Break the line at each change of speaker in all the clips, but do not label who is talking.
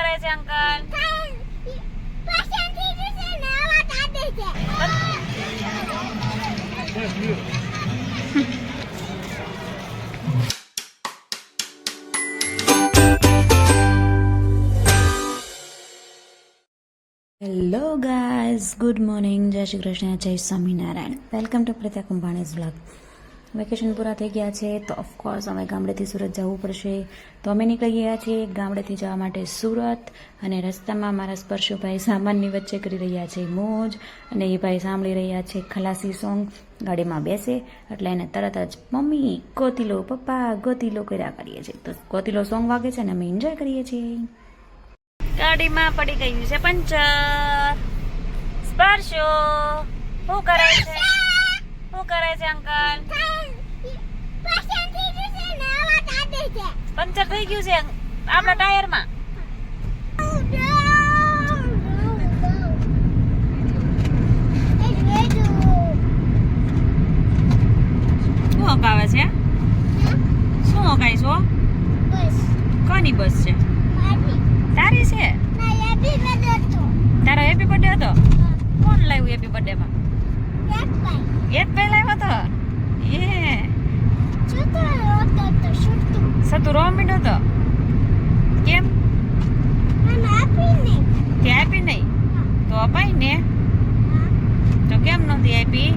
કરે છે uncle?
Hello guys, good morning, જય શ્રી કૃષ્ણ, જય સ્વામિનારાયણ. વેલકમ ટુ પ્રત્યા કુંભાણીઝ વ્લોગ. વેકેશન પૂરા થઈ ગયા છે તો ઓફકોર્સ અમે ગામડેથી સુરત જવું પડશે, તો અમે નીકળી ગયા છીએ ગામડેથી જવા માટે સુરત. અને રસ્તામાં મારા સ્પર્શુભાઈ સામાનની વચ્ચે કરી રહ્યા છે મોજ, અને એ ભાઈ સાંભળી રહ્યા છે ખલાસી સોંગ. ગાડીમાં બેસે એટલે એને તરત જ મમ્મી ગોતી લો, પપ્પા ગોતી લો કર્યા કરીએ છીએ. તો ગોતી લો સોંગ વાગે છે અને અમે એન્જોય કરીએ છીએ.
ગાડીમાં પડી ગયું છે પંચર. સ્પર્શો શું કરે છે? શું કરે છે અંકલ? પંચર થઈ ગયું છે આપણા ટાયરમાં. શું હકાવે છે? શું હકાય છો? કોની બસ છે? તારી છે? તારો હેપી બર્થડે હતો? કોણ લાવ્યું હેપી બર્થડે માં? એક ભાઈ લાવ્યો હતો. એ સતુ રોમિન હતો. કેમ તે આપી નહીં? તો અપાય ને. તો કેમ નથી આપી?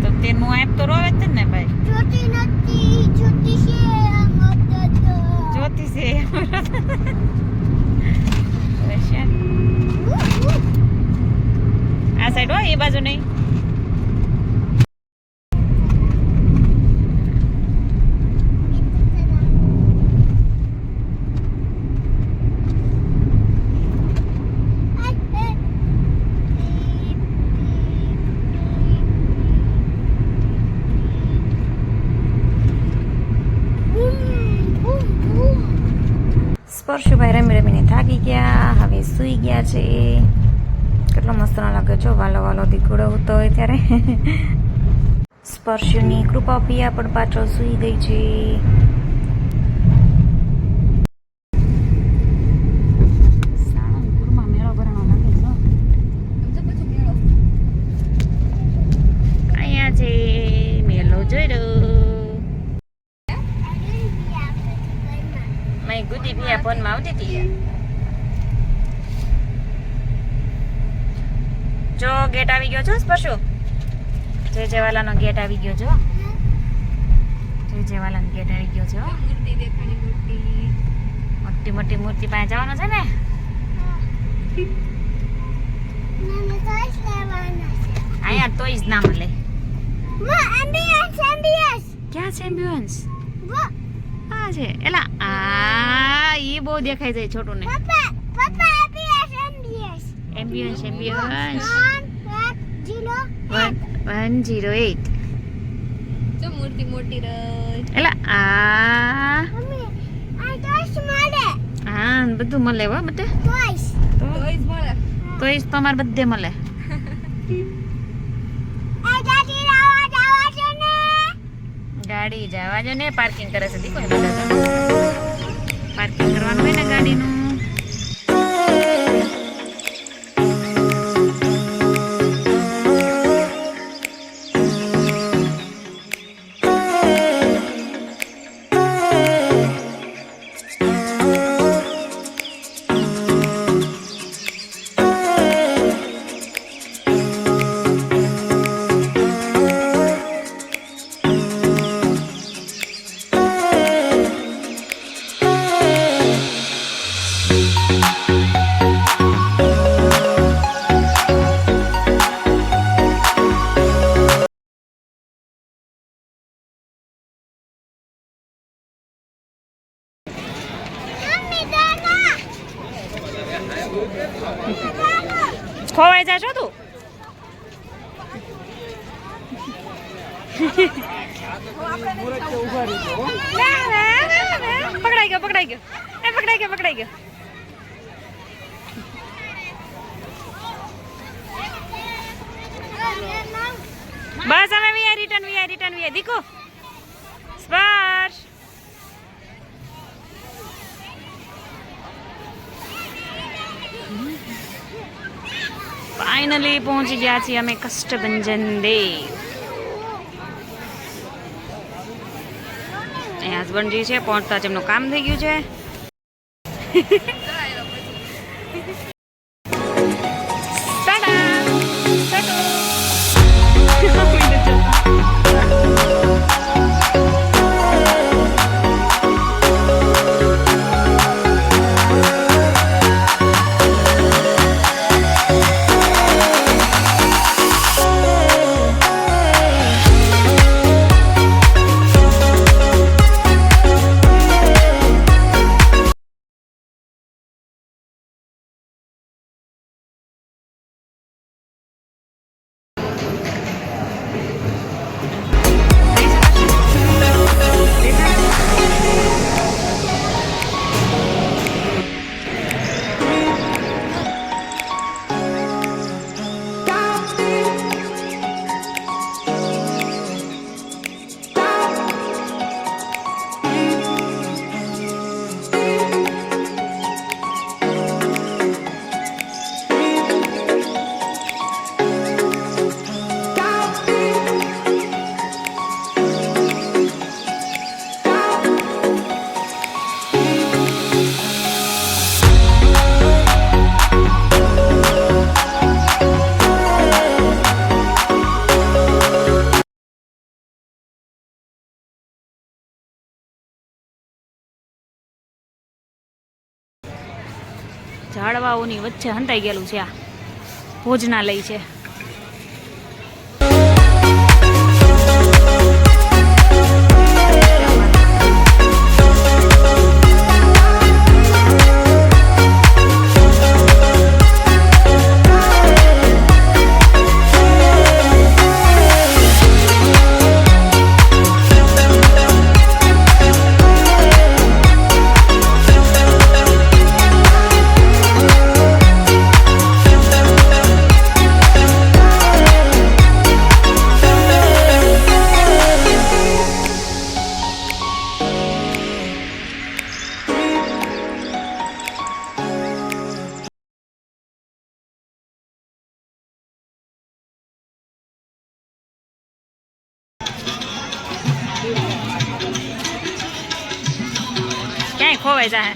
તો તેનું આપ તો રોવે જ ને ભાઈ. જ્યોતિ છે આ સાઈડ હોય, એ બાજુ નહીં.
સ્પર્શુભાઈ રમી રમીને થાકી ગયા, હવે સૂઈ ગયા છે. કેટલો મસ્ત ના લાગે છો, વાલો વાલો દીકડો હતો હોય ત્યારે. સ્પર્શુની કૃપા પિયા પણ પાછો સૂઈ ગઈ છે. સાળંગપુરમાં મેળો ભરાણો લાગે છે. અહીંયા છે મેળો જોઈ રહ્યો. મેં ગુડી ભૈયા ફોનમાં આવતી હતી. જો ગેટ આવી ગયો છો સ્પર્શુ. જય જવાલાનો ગેટ આવી ગયો છો. જય જવાલાનો ગેટ આવી ગયો છો. મોટી મોટી મૂર્તિ પાસે જવાનો છે ને. અહીંયા તોય જ ના મળે. ક્યાં છે એમ્બ્યુલન્સ? આ છે એલા. આ ઈ બહુ દેખાય છે છોટું ને. Ambulance ambulance 108.
જો મૂર્તિ મોટી રહી.
એલા આ હા બધું મળે હો બધે. તોય તમારે બધે મળે. ગાડી જવા જો ને, પાર્કિંગ કરે છે. દીકો પાર્કિંગ કરવાનું હોય ને ગાડીનું. ખોવાઈ જાશો તું. પકડાઈ ગયો પકડાઈ ગયો એ પકડાઈ ગયો પકડાઈ ગયો. બસ હવે રિટર્ન દીકો સ્પર્શ
ફાઇનલી પહોંચી ગયા છીએ અમે કષ્ટભંજન દેવ. અહીંયા હસબન્ડજી છે, પહોંચતા જ એમનું કામ થઈ ગયું છે. ઝાડવાઓની વચ્ચે હંતાઈ ગયેલું છે. આ ભોજનાલય છે. ક્યાંય ખોવાઈ જાય.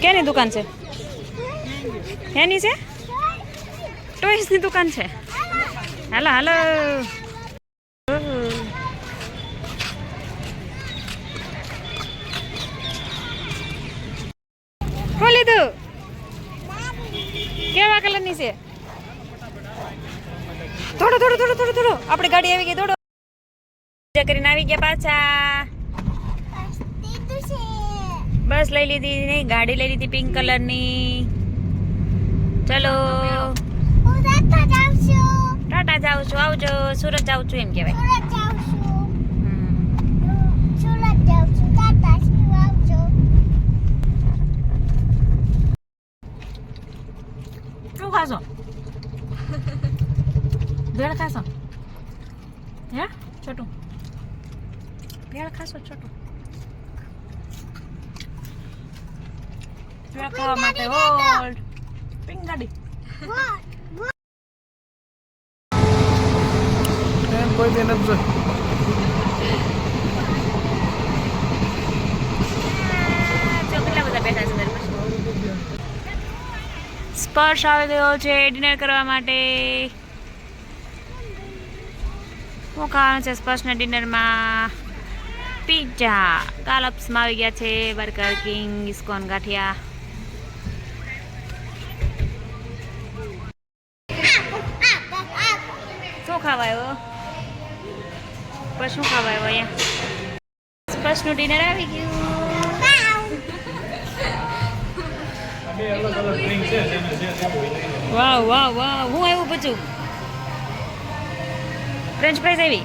કેની દુકાન છે? એની છે? ટોયસની દુકાન છે. હાલો હાલો. ખોલી દઉં. કેવા કલરની છે? થોડો થોડો થોડો થોડો થોડો. આપણી ગાડી આવી ગઈ. થોડો કરીને આવી ગયા પાછા. બસ લઈ લીધી નહીં, ગાડી લઈ લીધી પિંક કલરની. ચલો ટાટા જાઉં છું, આવજો. સુરત જાઉં છું એમ કહેવાય. શું ખાશો? ભેળ ખાશો? હે છોટું ભેળ ખાશો? છોટું ભેળ ખાવા માટે હોલ્ડ. પિંક ગાડી કોઈ દે નથી. કેટલા બધા બેઠા છે. સ્પર્શ આવી ગયો છે ડિનર કરવા માટે. શું ખાવાનું છે સ્પર્શના ડિનરમાં? પિઝા ગાલપ્સમાં આવી ગયા છે. બર્ગર કિંગ, ઇસ્કોન ગાંઠિયા. શું ખાવા આવ્યો? પણ શું ખાવા આવ્યો અહીંયા? સ્પર્શનું ડિનર આવી ગયું. વાવ વાવ વાવ. હું આવ્યું પછી ફ્રેન્ચ ફ્રાઈઝ આવી.